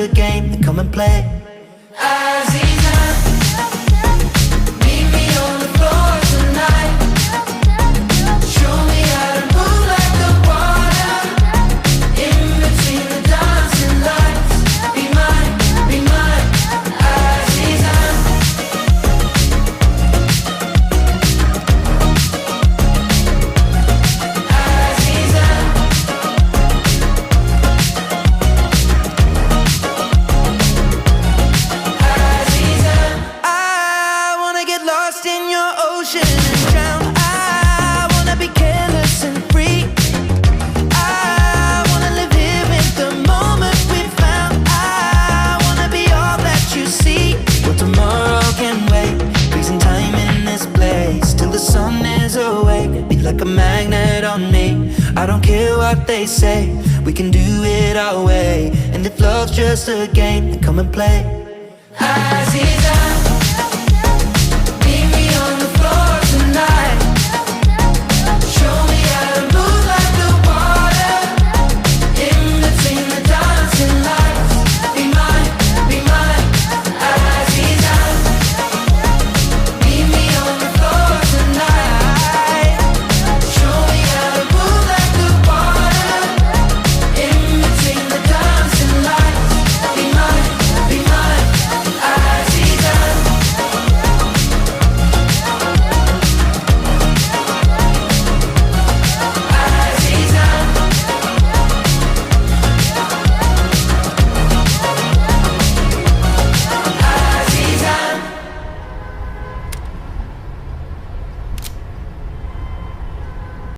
a game, then come and play. Azizam, meet me on the floor tonight. Show me how to move like the water in between the dancing lights. Be mine, Azizam. Azizam. I wanna get lost in your ocean and drown. I wanna be careless and free. I wanna live here in the moment we found. I wanna be all that you see. Well, tomorrow can wait. Freezing time in this place till the sun is awake. Be like a magnet on me. I don't care what they say. We can do it our way. And if love's just a game, then come and play. Azizam.